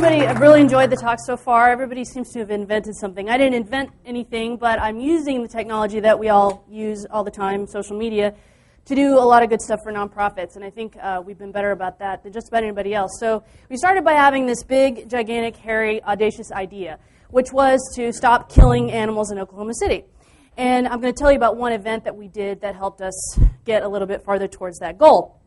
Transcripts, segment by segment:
I've really enjoyed the talk so far. Everybody seems to have invented something. I didn't invent anything, but I'm using the technology that we all use all the time, social media, to do a lot of good stuff for nonprofits, and I think we've been better about that than just about anybody else. So we started by having this big, gigantic, hairy, audacious idea, which was to stop killing animals in Oklahoma City. And I'm going to tell you about one event that we did that helped us get a little bit farther towards that goal.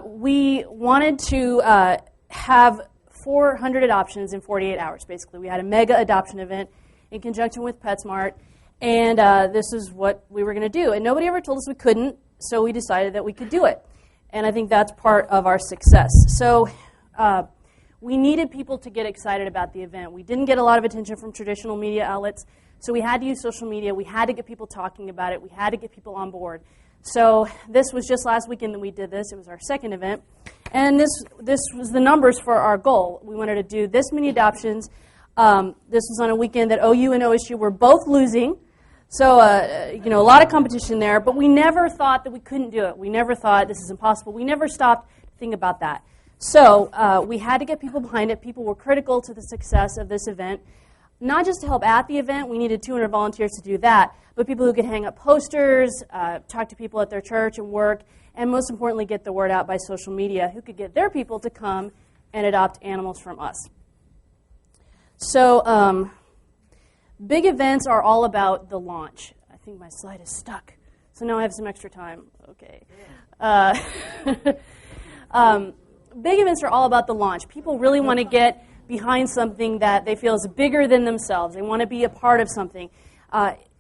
We wanted to have 400 adoptions in 48 hours, basically. We had a mega adoption event in conjunction with PetSmart, and this is what we were going to do. And nobody ever told us we couldn't, so we decided that we could do it. And I think that's part of our success. So we needed people to get excited about the event. We didn't get a lot of attention from traditional media outlets, so we had to use social media. We had to get people talking about it. We had to get people on board. So this was just last weekend that we did this. It was our second event. And this was the numbers for our goal. We wanted to do this many adoptions. This was on a weekend that OU and OSU were both losing. So, a lot of competition there. But we never thought that we couldn't do it. We never thought this is impossible. We never stopped to think about that. So we had to get people behind it. People were critical to the success of this event. Not just to help at the event, we needed 200 volunteers to do that, but people who could hang up posters, talk to people at their church and work, and most importantly, get the word out by social media, who could get their people to come and adopt animals from us. So big events are all about the launch. I think my slide is stuck, so now I have some extra time. Okay. Big events are all about the launch. People really want to get behind something that they feel is bigger than themselves. They want to be a part of something.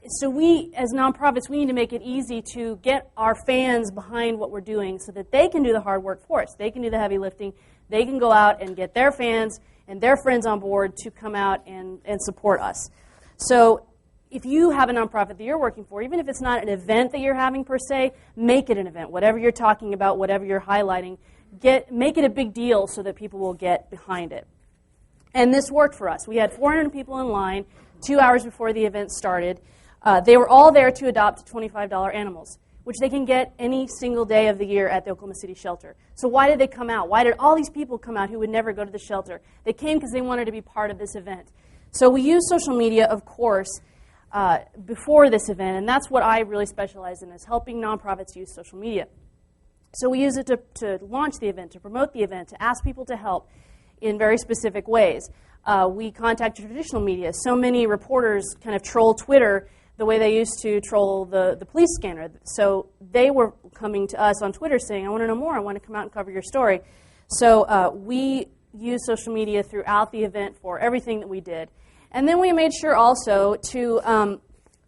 So we, as nonprofits, we need to make it easy to get our fans behind what we're doing so that they can do the hard work for us. They can do the heavy lifting. They can go out and get their fans and their friends on board to come out and support us. So if you have a nonprofit that you're working for, even if it's not an event that you're having per se, make it an event. Whatever you're talking about, whatever you're highlighting, make it a big deal so that people will get behind it. And this worked for us. We had 400 people in line 2 hours before the event started. They were all there to adopt $25 animals, which they can get any single day of the year at the Oklahoma City shelter. So why did they come out? Why did all these people come out who would never go to the shelter? They came because they wanted to be part of this event. So we used social media, of course, before this event, and that's what I really specialize in, is helping nonprofits use social media. So we use it to launch the event, to promote the event, to ask people to help in very specific ways. We contacted traditional media. So many reporters kind of troll Twitter the way they used to troll the police scanner. So they were coming to us on Twitter saying, I want to know more. I want to come out and cover your story. So we used social media throughout the event for everything that we did. And then we made sure also to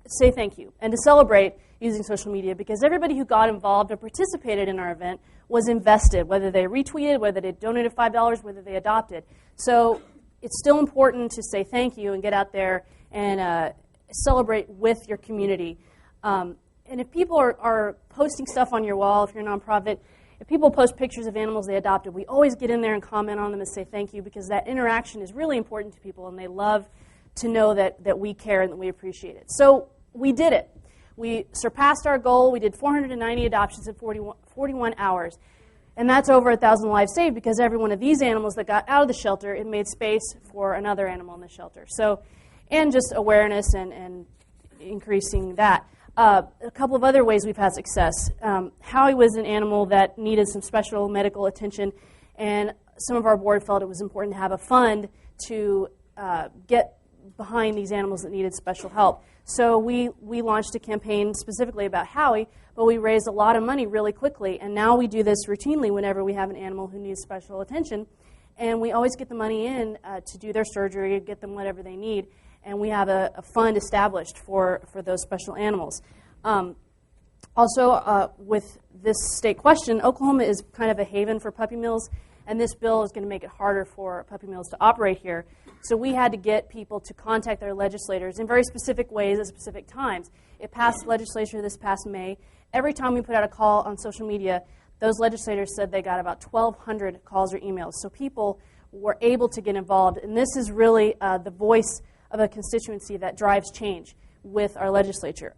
say thank you and to celebrate using social media, because everybody who got involved or participated in our event was invested, whether they retweeted, whether they donated $5, whether they adopted. So it's still important to say thank you and get out there and celebrate with your community. And if people are posting stuff on your wall, if you're a nonprofit, if people post pictures of animals they adopted, we always get in there and comment on them and say thank you, because that interaction is really important to people, and they love to know that we care and that we appreciate it. So we did it. We surpassed our goal. We did 490 adoptions in 41 hours. And that's over 1,000 lives saved, because every one of these animals that got out of the shelter, it made space for another animal in the shelter. So, and just awareness and increasing that. A couple of other ways we've had success. Howie was an animal that needed some special medical attention, and some of our board felt it was important to have a fund to get behind these animals that needed special help. So we launched a campaign specifically about Howie, but we raised a lot of money really quickly, and now we do this routinely whenever we have an animal who needs special attention, and we always get the money in to do their surgery, get them whatever they need, and we have a fund established for those special animals. Also, with this state question, Oklahoma is kind of a haven for puppy mills, and this bill is going to make it harder for puppy mills to operate here. So we had to get people to contact their legislators in very specific ways at specific times. It passed legislature this past May. Every time we put out a call on social media, those legislators said they got about 1,200 calls or emails. So people were able to get involved, and this is really the voice of a constituency that drives change with our legislature.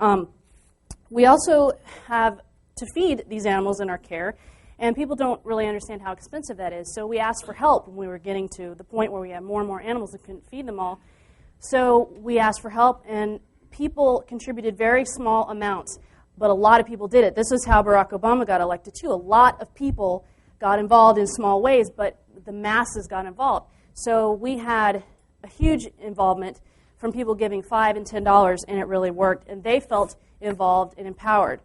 We also have to feed these animals in our care, And people don't really understand how expensive that is. So we asked for help when we were getting to the point where we had more and more animals and couldn't feed them all. So we asked for help, and people contributed very small amounts, but a lot of people did it. This is how Barack Obama got elected, too. A lot of people got involved in small ways, but the masses got involved. So we had a huge involvement from people giving $5 and $10, and it really worked, and they felt involved and empowered.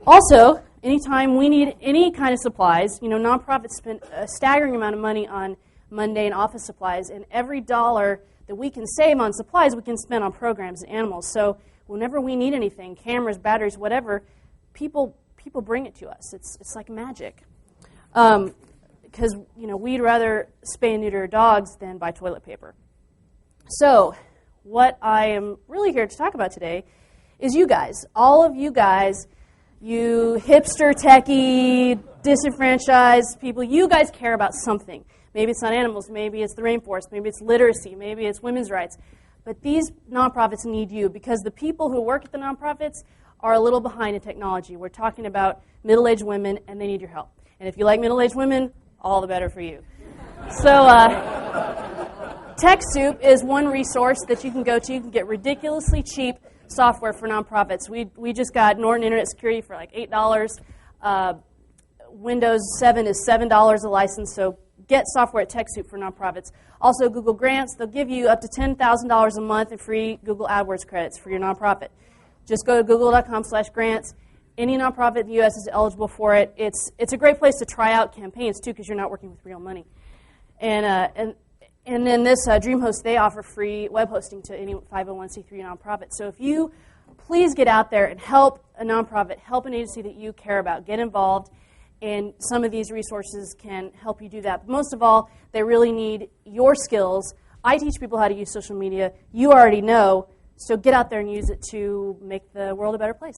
Also, anytime we need any kind of supplies, nonprofits spend a staggering amount of money on mundane office supplies, and every dollar that we can save on supplies, we can spend on programs and animals. So whenever we need anything, cameras, batteries, whatever, people bring it to us. It's like magic. Because, we'd rather spay and neuter dogs than buy toilet paper. So what I am really here to talk about today is you guys. All of you guys, you hipster, techie, disenfranchised people, you guys care about something. Maybe it's not animals, maybe it's the rainforest, maybe it's literacy, maybe it's women's rights. But these nonprofits need you because the people who work at the nonprofits are a little behind in technology. We're talking about middle-aged women, and they need your help. And if you like middle-aged women, all the better for you. So TechSoup is one resource that you can go to. You can get ridiculously cheap software for nonprofits. We just got Norton Internet Security for like $8. Windows 7 is $7 a license, so get software at TechSoup for nonprofits. Also, Google Grants, they'll give you up to $10,000 a month in free Google AdWords credits for your nonprofit. Just go to google.com/grants. Any nonprofit in the U.S. is eligible for it. It's a great place to try out campaigns, too, because you're not working with real money. And then this DreamHost, they offer free web hosting to any 501c3 nonprofit. So if you please get out there and help a nonprofit, help an agency that you care about, get involved, and some of these resources can help you do that. But most of all, they really need your skills. I teach people how to use social media. You already know, so get out there and use it to make the world a better place.